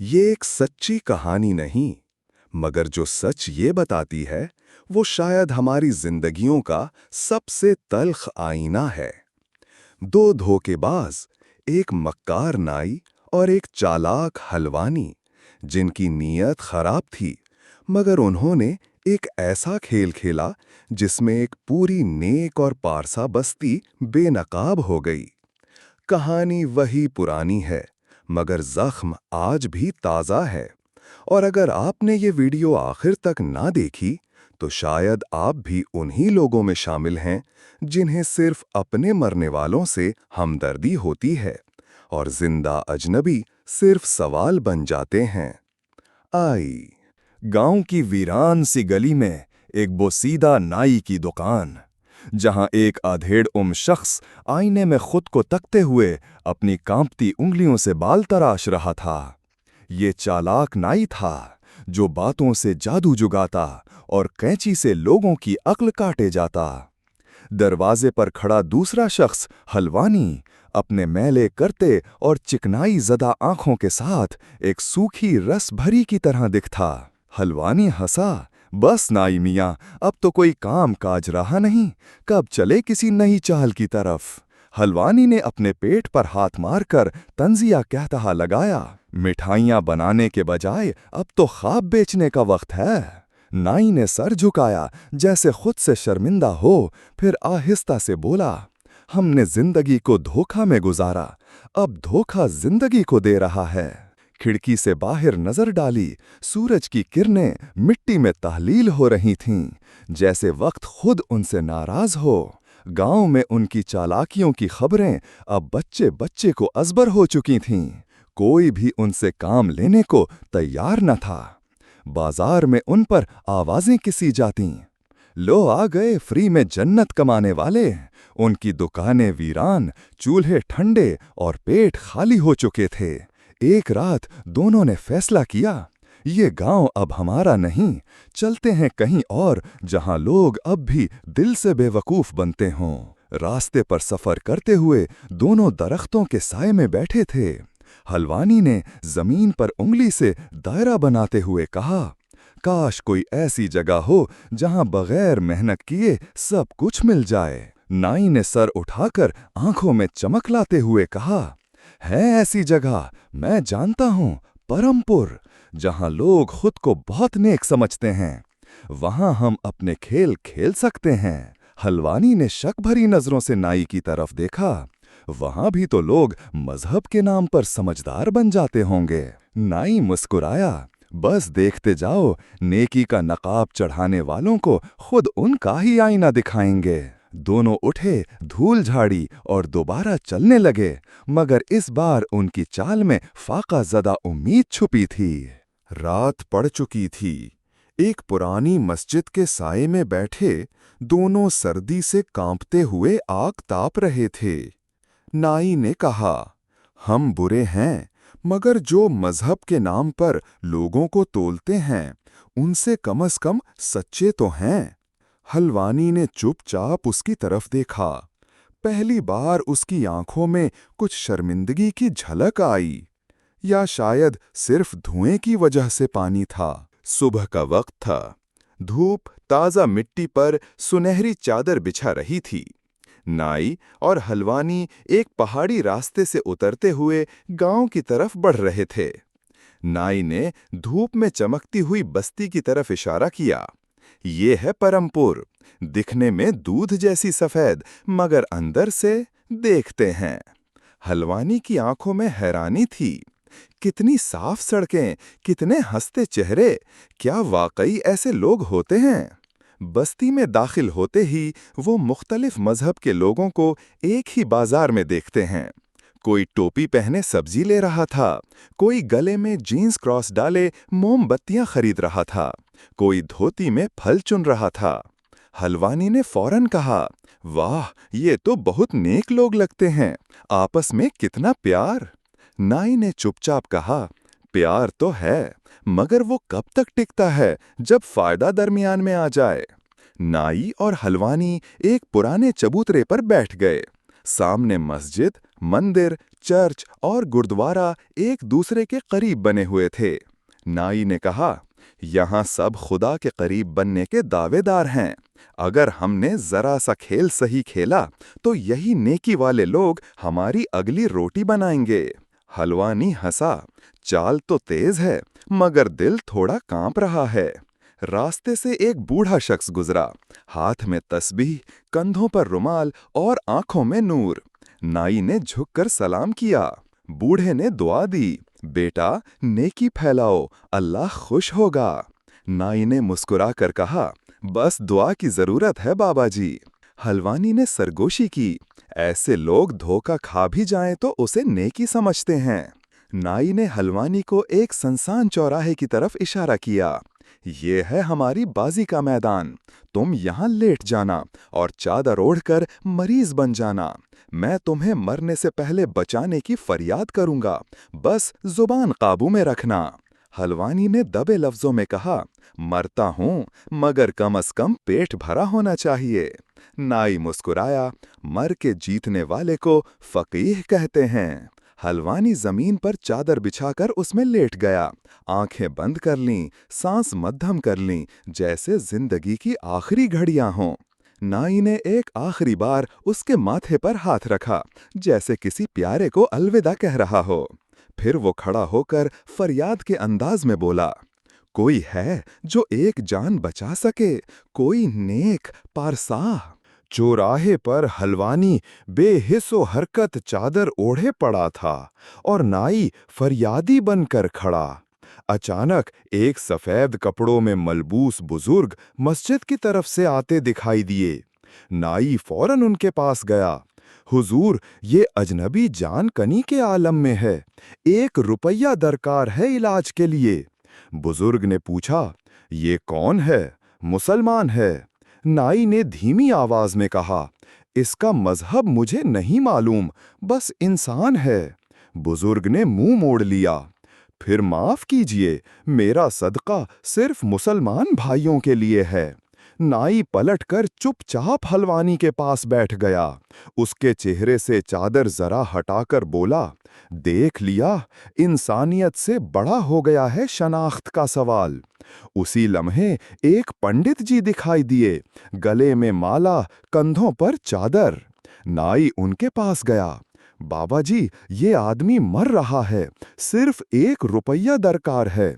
ये एक सच्ची कहानी नहीं, मगर जो सच ये बताती है, वो शायद हमारी जिंदगियों का सबसे तल्ख आईना है। दो धोखेबाज, एक मक्कार नाई और एक चालाक हलवानी, जिनकी नीयत खराब थी, मगर उन्होंने एक ऐसा खेल खेला जिसमें एक पूरी नेक और पारसा बस्ती बेनकाब हो गई। कहानी वही पुरानी है, मगर जख्म आज भी ताज़ा है। और अगर आपने ये वीडियो आखिर तक ना देखी, तो शायद आप भी उन्हीं लोगों में शामिल हैं जिन्हें सिर्फ अपने मरने वालों से हमदर्दी होती है और जिंदा अजनबी सिर्फ सवाल बन जाते हैं। आई गांव की वीरान सी गली में एक बोसीदा नाई की दुकान, जहां एक अधेड़ शख्स आईने में खुद को तकते हुए अपनी कांपती उंगलियों से बाल तराश रहा था। ये चालाक नाई था जो बातों से जादू जुगाता और कैंची से लोगों की अक्ल काटे जाता। दरवाजे पर खड़ा दूसरा शख्स हलवानी अपने मैले करते और चिकनाई ज़दा आंखों के साथ एक सूखी रस भरी की तरह दिखता। हलवानी हंसा, बस नाई मियाँ, अब तो कोई काम काज रहा नहीं, कब चले किसी नई चाल की तरफ। हलवानी ने अपने पेट पर हाथ मारकर तंजिया कहता लगाया, मिठाइयाँ बनाने के बजाय अब तो ख्वाब बेचने का वक्त है। नाई ने सर झुकाया जैसे खुद से शर्मिंदा हो, फिर आहिस्ता से बोला, हमने जिंदगी को धोखा में गुजारा, अब धोखा जिंदगी को दे रहा है। खिड़की से बाहर नजर डाली, सूरज की किरणें मिट्टी में तहलील हो रही थीं, जैसे वक्त खुद उनसे नाराज हो। गांव में उनकी चालाकियों की खबरें अब बच्चे बच्चे को अजबर हो चुकी थीं। कोई भी उनसे काम लेने को तैयार न था। बाजार में उन पर आवाजें किसी जातीं, लो आ गए फ्री में जन्नत कमाने वाले। उनकी दुकानें वीरान, चूल्हे ठंडे और पेट खाली हो चुके थे। एक रात दोनों ने फैसला किया, ये गांव अब हमारा नहीं, चलते हैं कहीं और जहां लोग अब भी दिल से बेवकूफ बनते हों। रास्ते पर सफर करते हुए दोनों दरख्तों के साए में बैठे थे। हलवानी ने जमीन पर उंगली से दायरा बनाते हुए कहा, काश कोई ऐसी जगह हो जहां बगैर मेहनत किए सब कुछ मिल जाए। नाई ने सर उठाकर आंखों में चमक लाते हुए कहा, है ऐसी जगह, मैं जानता हूं, परमपुर, जहां लोग खुद को बहुत नेक समझते हैं। वहां हम अपने खेल खेल सकते हैं। हलवानी ने शक भरी नजरों से नाई की तरफ देखा। वहां भी तो लोग मजहब के नाम पर समझदार बन जाते होंगे। नाई मुस्कुराया, बस देखते जाओ, नेकी का नकाब चढ़ाने वालों को खुद उनका ही आईना दिखाएंगे। दोनों उठे, धूल झाड़ी और दोबारा चलने लगे, मगर इस बार उनकी चाल में फाका ज़दा उम्मीद छुपी थी। रात पड़ चुकी थी। एक पुरानी मस्जिद के साए में बैठे दोनों सर्दी से कांपते हुए आग ताप रहे थे। नाई ने कहा, हम बुरे हैं, मगर जो मजहब के नाम पर लोगों को तोलते हैं, उनसे कम से कम सच्चे तो हैं। हलवानी ने चुपचाप उसकी तरफ देखा। पहली बार उसकी आंखों में कुछ शर्मिंदगी की झलक आई, या शायद सिर्फ धुएं की वजह से पानी था। सुबह का वक्त था। धूप ताज़ा मिट्टी पर सुनहरी चादर बिछा रही थी। नाई और हलवानी एक पहाड़ी रास्ते से उतरते हुए गांव की तरफ बढ़ रहे थे। नाई ने धूप में चमकती हुई बस्ती की तरफ इशारा किया। ये है परमपुर, दिखने में दूध जैसी सफेद, मगर अंदर से देखते हैं। हलवानी की आंखों में हैरानी थी। कितनी साफ सड़कें, कितने हंसते चेहरे, क्या वाकई ऐसे लोग होते हैं? बस्ती में दाखिल होते ही वो मुख्तलिफ मजहब के लोगों को एक ही बाजार में देखते हैं। कोई टोपी पहने सब्जी ले रहा था, कोई गले में जीन्स क्रॉस डाले मोमबत्तियां खरीद रहा था, कोई धोती में फल चुन रहा था। हलवानी ने फौरन कहा, वाह, ये तो बहुत नेक लोग लगते हैं, आपस में कितना प्यार। नाई ने चुपचाप कहा, प्यार तो है, मगर वो कब तक टिकता है जब फायदा दरमियान में आ जाए। नाई और हलवानी एक पुराने चबूतरे पर बैठ गए। सामने मस्जिद, मंदिर, चर्च और गुरुद्वारा एक दूसरे के करीब बने हुए थे। नाई ने कहा, यहाँ सब खुदा के करीब बनने के दावेदार हैं। अगर हमने जरा सा खेल सही खेला तो यही नेकी वाले लोग हमारी अगली रोटी बनाएंगे। हलवानी हंसा। चाल तो तेज है, मगर दिल थोड़ा कांप रहा है। रास्ते से एक बूढ़ा शख्स गुजरा, हाथ में तस्बीह, कंधों पर रुमाल और आंखों में नूर। नाई ने झुककर सलाम किया। बूढ़े ने दुआ दी, बेटा नेकी फैलाओ, अल्लाह खुश होगा। नाई ने मुस्कुराकर कहा, बस दुआ की जरूरत है बाबा जी। हलवानी ने सरगोशी की, ऐसे लोग धोखा खा भी जाएं तो उसे नेकी समझते हैं। नाई ने हलवानी को एक सुनसान चौराहे की तरफ इशारा किया। ये है हमारी बाजी का मैदान। तुम यहाँ लेट जाना और चादर ओढ़कर मरीज बन जाना। मैं तुम्हें मरने से पहले बचाने की फरियाद करूंगा, बस जुबान काबू में रखना। हलवानी ने दबे लफ्जों में कहा, मरता हूं, मगर कम से कम पेट भरा होना चाहिए। नाई मुस्कुराया, मर के जीतने वाले को फकीह कहते हैं। हलवानी जमीन पर चादर बिछाकर उसमें लेट गया। आंखें बंद कर लीं, सांस मध्यम कर लीं, जैसे जिंदगी की आखिरी घड़ियां हों। नाई ने एक आखिरी बार उसके माथे पर हाथ रखा, जैसे किसी प्यारे को अलविदा कह रहा हो। फिर वो खड़ा होकर फरियाद के अंदाज में बोला, कोई है जो एक जान बचा सके, कोई नेक पारसाह। चौराहे पर हलवानी बेहिस्सो हरकत चादर ओढ़े पड़ा था और नाई फरियादी बनकर खड़ा। अचानक एक सफेद कपड़ों में मलबूस बुजुर्ग मस्जिद की तरफ से आते दिखाई दिए। नाई फौरन उनके पास गया। हुजूर, ये अजनबी जान कनी के आलम में है, 1 रुपया दरकार है इलाज के लिए। बुजुर्ग ने पूछा, ये कौन है? मुसलमान है। नाई ने धीमी आवाज में कहा, इसका मजहब मुझे नहीं मालूम, बस इंसान है। बुजुर्ग ने मुंह मोड़ लिया। फिर माफ कीजिए, मेरा सदका सिर्फ मुसलमान भाइयों के लिए है। नाई पलटकर चुपचाप हलवानी के पास बैठ गया। उसके चेहरे से चादर जरा हटाकर बोला, देख लिया, इंसानियत से बड़ा हो गया है शनाख्त का सवाल। उसी लम्हे एक पंडित जी दिखाई दिए, गले में माला, कंधों पर चादर। नाई उनके पास गया। बाबा जी, ये आदमी मर रहा है, सिर्फ 1 रुपया दरकार है।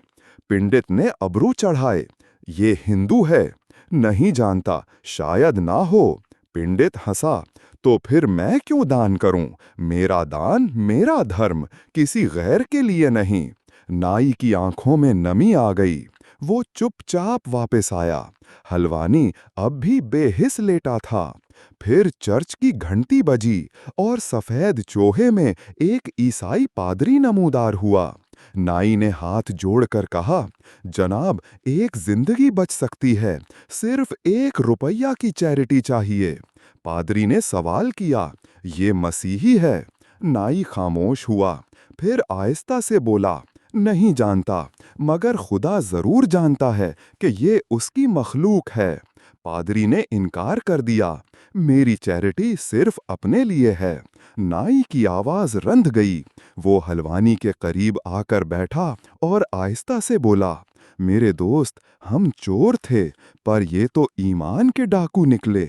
पंडित ने अबरू चढ़ाए, ये हिंदू है, नहीं जानता, शायद ना हो। पंडित हंसा, तो फिर मैं क्यों दान करूं? मेरा दान मेरा धर्म, किसी गैर के लिए नहीं। नाई की आंखों में नमी आ गई। वो चुपचाप वापस आया। हलवानी अब भी बेहिस लेटा था। फिर चर्च की घंटी बजी और सफेद चोहे में एक ईसाई पादरी नमूदार हुआ। नाई ने हाथ जोड़कर कहा, जनाब, एक जिंदगी बच सकती है, सिर्फ 1 रुपया की चैरिटी चाहिए। पादरी ने सवाल किया, ये मसीही है? नाई खामोश हुआ। फिर आहिस्ता से बोला, नहीं जानता, मगर खुदा जरूर जानता है कि ये उसकी मखलूक है। पादरी ने इनकार कर दिया, मेरी चैरिटी सिर्फ अपने लिए है। नाई की आवाज रंध गई। वो हलवानी के करीब आकर बैठा और आहिस्ता से बोला, मेरे दोस्त, हम चोर थे, पर ये तो ईमान के डाकू निकले।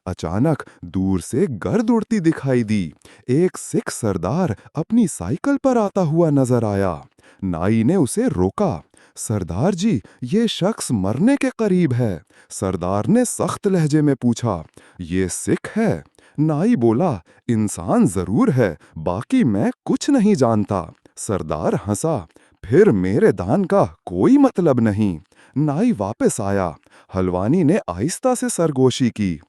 अचानक दूर से गर्द उड़ती दिखाई दी। एक सिख सरदार अपनी साइकिल पर आता हुआ नजर आया। नाई ने उसे रोका। सरदार जी, ये शख्स मरने के करीब है। सरदार ने सख्त लहजे में पूछा, ये सिख है? नाई बोला, इंसान जरूर है, बाकी मैं कुछ नहीं जानता। सरदार हंसा, फिर मेरे दान का कोई मतलब नहीं। नाई वापस आया। हलवानी ने आहिस्ता से सरगोशी की,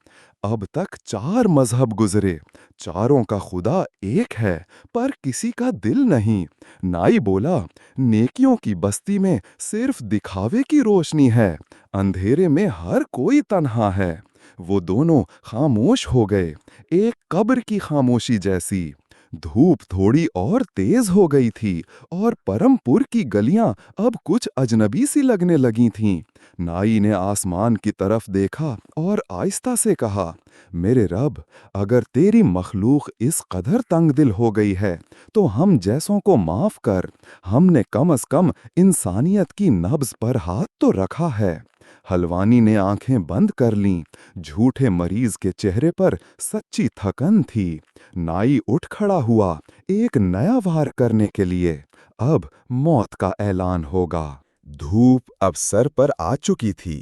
अब तक 4 मजहब गुजरे, चारों का खुदा एक है, पर किसी का दिल नहीं। नाई बोला, नेकियों की बस्ती में सिर्फ दिखावे की रोशनी है, अंधेरे में हर कोई तन्हा है। वो दोनों खामोश हो गए, एक कब्र की खामोशी जैसी। धूप थोड़ी और तेज हो गई थी और परमपुर की गलियां अब कुछ अजनबी सी लगने लगी थीं। नाई ने आसमान की तरफ देखा और आहिस्ता से कहा, मेरे रब, अगर तेरी मखलूक इस कदर तंग दिल हो गई है तो हम जैसों को माफ कर। हमने कम से कम इंसानियत की नब्ज पर हाथ तो रखा है। हलवानी ने आंखें बंद कर लीं। झूठे मरीज के चेहरे पर सच्ची थकन थी। नाई उठ खड़ा हुआ, एक नया वार करने के लिए। अब मौत का ऐलान होगा। धूप अब सर पर आ चुकी थी।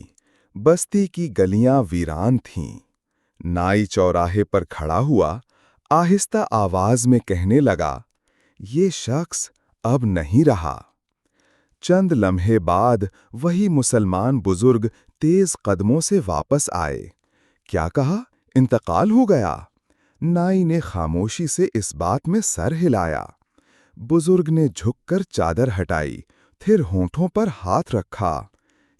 बस्ती की गलियां वीरान थीं। नाई चौराहे पर खड़ा हुआ, आहिस्ता आवाज में कहने लगा, ये शख्स अब नहीं रहा। चंद लम्हे बाद वही मुसलमान बुजुर्ग तेज कदमों से वापस आए। क्या कहा? इंतकाल हो गया? नाई ने खामोशी से इस बात में सर हिलाया। बुजुर्ग ने झुककर चादर हटाई, फिर होंठों पर हाथ रखा।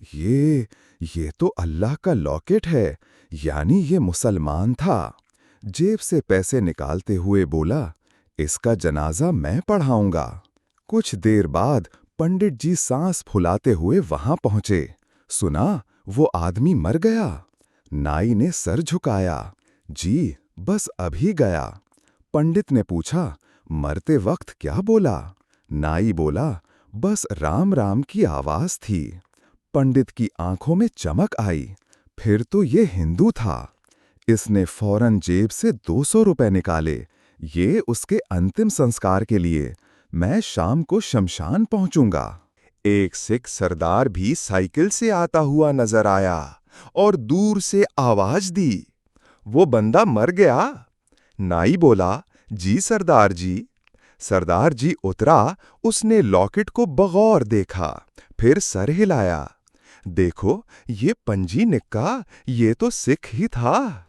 ये तो अल्लाह का लॉकेट है, यानी ये मुसलमान था। जेब से पैसे निकालते हुए बोला, इसका जनाजा मैं पढ़ाऊंगा। कुछ देर बाद पंडित जी सांस फुलाते हुए वहां पहुंचे। सुना, वो आदमी मर गया? नाई ने सर झुकाया। जी, बस अभी गया। पंडित ने पूछा, मरते वक्त क्या बोला? नाई बोला, बस राम राम की आवाज थी। पंडित की आंखों में चमक आई। फिर तो ये हिंदू था। इसने फौरन जेब से 200 रुपए निकाले। ये उसके अंतिम संस्कार के लिए। मैं शाम को शमशान पहुंचूंगा। एक सिख सरदार भी साइकिल से आता हुआ नजर आया और दूर से आवाज दी, वो बंदा मर गया? नाई बोला, जी सरदार जी। सरदार जी उतरा। उसने लॉकेट को बगौर देखा, फिर सर हिलाया। देखो, ये पंजी निक्का, ये तो सिख ही था।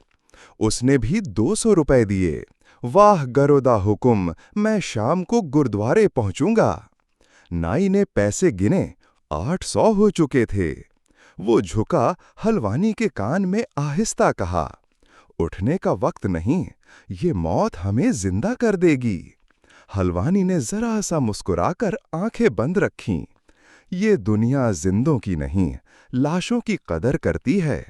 उसने भी 200 रुपए दिए। वाह गरोदा हुकुम, मैं शाम को गुरुद्वारे पहुंचूंगा। नाई ने पैसे गिने, 800 हो चुके थे। वो झुका, हलवानी के कान में आहिस्ता कहा, उठने का वक्त नहीं, ये मौत हमें जिंदा कर देगी। हलवानी ने जरा सा मुस्कुराकर आंखें बंद रखीं। ये दुनिया जिंदों की नहीं, लाशों की कदर करती है।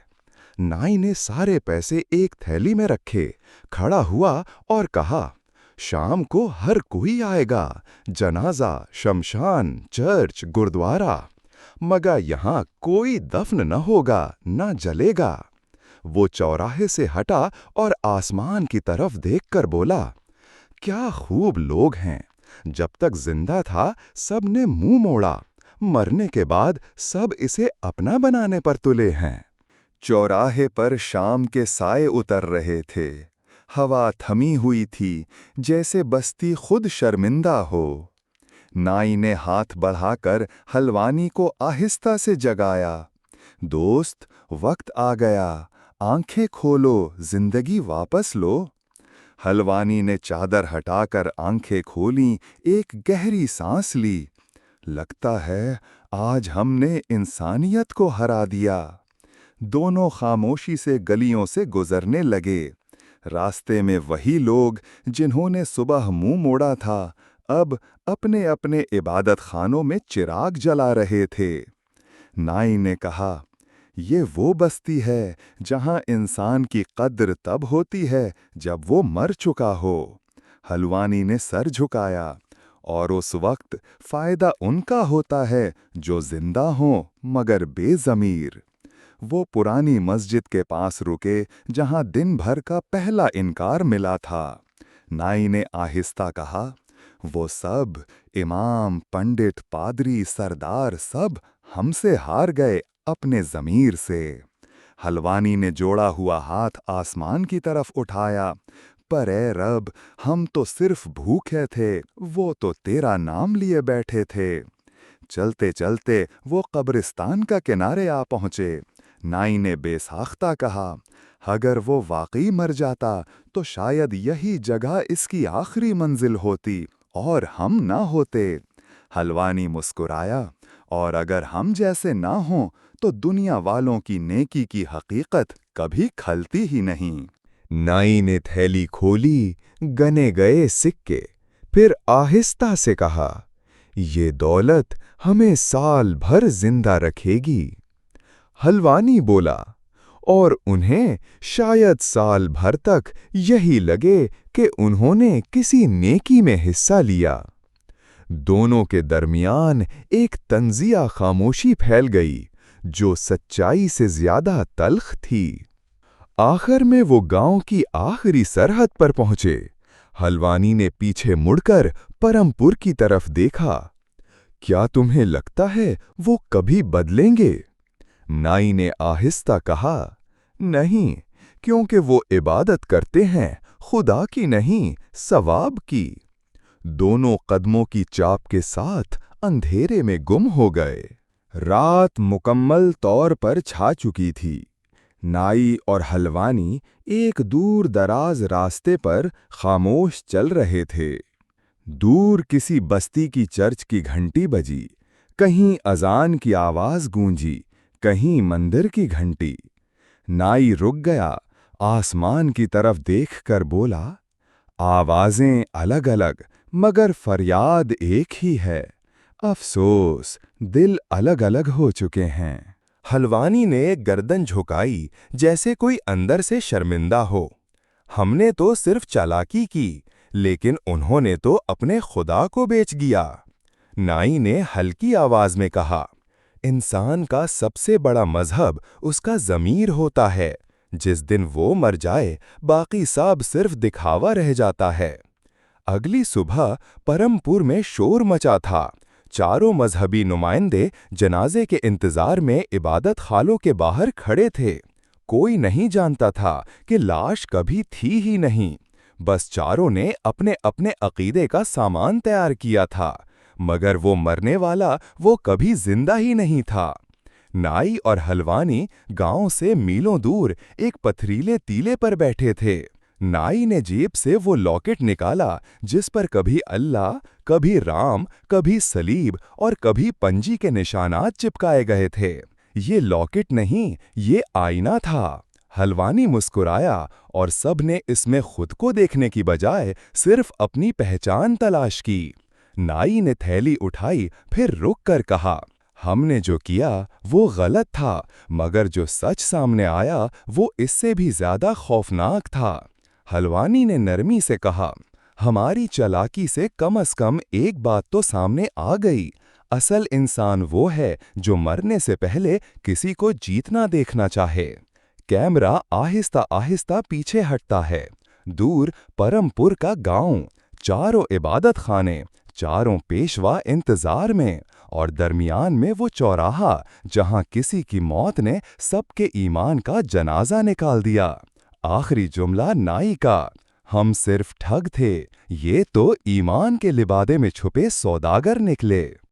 नाई ने सारे पैसे एक थैली में रखे, खड़ा हुआ और कहा, शाम को हर कोई आएगा। जनाजा, शमशान, चर्च, गुरुद्वारा, मगर यहाँ कोई दफन न होगा, न जलेगा। वो चौराहे से हटा और आसमान की तरफ देखकर बोला, क्या खूब लोग हैं। जब तक जिंदा था सब ने मुंह मोड़ा, मरने के बाद सब इसे अपना बनाने पर तुले हैं। चौराहे पर शाम के साए उतर रहे थे। हवा थमी हुई थी, जैसे बस्ती खुद शर्मिंदा हो। नाई ने हाथ बढ़ाकर हलवानी को आहिस्ता से जगाया। दोस्त, वक्त आ गया, आंखें खोलो, जिंदगी वापस लो। हलवानी ने चादर हटाकर आंखें खोलीं, एक गहरी सांस ली। लगता है आज हमने इंसानियत को हरा दिया। दोनों खामोशी से गलियों से गुजरने लगे। रास्ते में वही लोग जिन्होंने सुबह मुंह मोड़ा था, अब अपने अपने इबादत खानों में चिराग जला रहे थे। नाई ने कहा, ये वो बस्ती है जहां इंसान की कद्र तब होती है जब वो मर चुका हो। हलवानी ने सर झुकाया, और उस वक्त फायदा उनका होता है जो जिंदा हों मगर बेज़मीर। वो पुरानी मस्जिद के पास रुके जहां दिन भर का पहला इनकार मिला था। नाई ने आहिस्ता कहा, वो सब इमाम, पंडित, पादरी, सरदार सब हमसे हार गए अपने ज़मीर से। हलवानी ने जोड़ा हुआ हाथ आसमान की तरफ उठाया, पर ए रब, हम तो सिर्फ भूखे थे, वो तो तेरा नाम लिए बैठे थे। चलते चलते वो कब्रिस्तान का किनारे आ पहुंचे। नाई ने बेसाख्ता कहा, अगर वो वाकई मर जाता तो शायद यही जगह इसकी आखिरी मंजिल होती और हम ना होते। हलवानी मुस्कुराया, और अगर हम जैसे ना हों तो दुनिया वालों की नेकी की हकीकत कभी खलती ही नहीं। नाई ने थैली खोली, गने गए सिक्के, फिर आहिस्ता से कहा, ये दौलत हमें साल भर जिंदा रखेगी। हलवानी बोला, और उन्हें शायद साल भर तक यही लगे कि उन्होंने किसी नेकी में हिस्सा लिया। दोनों के दरमियान एक तंजिया खामोशी फैल गई, जो सच्चाई से ज्यादा तल्ख थी। आखिर में वो गांव की आखिरी सरहद पर पहुंचे। हलवानी ने पीछे मुड़कर परमपुर की तरफ देखा। क्या तुम्हें लगता है वो कभी बदलेंगे? नाई ने आहिस्ता कहा, नहीं, क्योंकि वो इबादत करते हैं खुदा की नहीं, सवाब की। दोनों कदमों की चाप के साथ अंधेरे में गुम हो गए। रात मुकम्मल तौर पर छा चुकी थी। नाई और हलवानी एक दूर दराज रास्ते पर खामोश चल रहे थे। दूर किसी बस्ती की चर्च की घंटी बजी, कहीं अजान की आवाज गूंजी, कहीं मंदिर की घंटी। नाई रुक गया, आसमान की तरफ देखकर बोला, आवाजें अलग अलग मगर फरियाद एक ही है। अफसोस, दिल अलग अलग हो चुके हैं। हलवानी ने गर्दन झुकाई, जैसे कोई अंदर से शर्मिंदा हो। हमने तो सिर्फ चालाकी की, लेकिन उन्होंने तो अपने खुदा को बेच दिया। नाई ने हल्की आवाज में कहा, इंसान का सबसे बड़ा मजहब उसका ज़मीर होता है। जिस दिन वो मर जाए, बाकी सब सिर्फ दिखावा रह जाता है। अगली सुबह परमपुर में शोर मचा था। चारों मजहबी नुमाइंदे जनाजे के इंतजार में इबादत खालों के बाहर खड़े थे। कोई नहीं जानता था कि लाश कभी थी ही नहीं। बस चारों ने अपने अपने अकीदे का सामान तैयार किया था, मगर वो मरने वाला वो कभी जिंदा ही नहीं था। नाई और हलवानी गांव से मीलों दूर एक पथरीले टीले पर बैठे थे। नाई ने जेब से वो लॉकेट निकाला जिस पर कभी अल्लाह, कभी राम, कभी सलीब और कभी पंजी के निशानात चिपकाए गए थे। ये लॉकेट नहीं, ये आईना था। हलवानी मुस्कुराया और सब ने इसमें खुद को देखने की बजाय सिर्फ अपनी पहचान तलाश की। नाई ने थैली उठाई, फिर रुक कर कहा, हमने जो किया वो गलत था, मगर जो सच सामने आया वो इससे भी ज्यादा खौफनाक था। हलवानी ने नरमी से कहा, हमारी चालाकी से कम एक बात तो सामने आ गई। असल इंसान वो है जो मरने से पहले किसी को जीतना देखना चाहे। कैमरा आहिस्ता आहिस्ता पीछे हटता है। दूर परमपुर का गांव, चारों इबादत खाने, चारों पेशवा इंतजार में, और दरमियान में वो चौराहा जहां किसी की मौत ने सबके ईमान का जनाजा निकाल दिया। आखिरी जुमला नाई का, हम सिर्फ ठग थे, ये तो ईमान के लिबादे में छुपे सौदागर निकले।